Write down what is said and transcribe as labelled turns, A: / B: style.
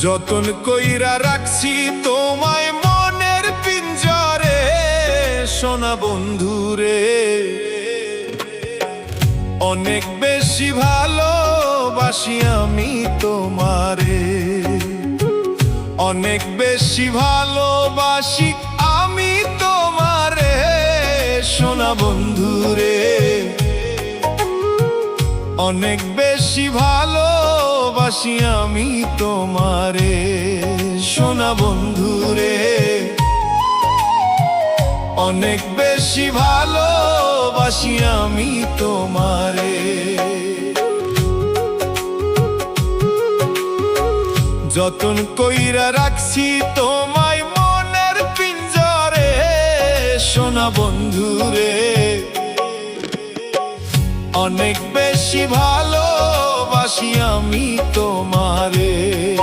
A: যতন কইরা রাখছি তোমায় মনের পিঞ্জরে, সোনা বন্ধুরে। অনেক বেশি ভালোবাসি আমি তোমারে, অনেক বেশি ভালোবাসি আমি তোমারে, সোনা বন্ধুরে। অনেক বেশি ভালোবাসি আমি তোমারে, সোনা বন্ধুরে। অনেক বেশি ভালোবাসি আমি তোমারে। যতন কইরা রাখছি তোমায় মনের পিঞ্জরে, সোনা বন্ধুরে। অনেক বেশি ভালোবাসি আমি তোমারে।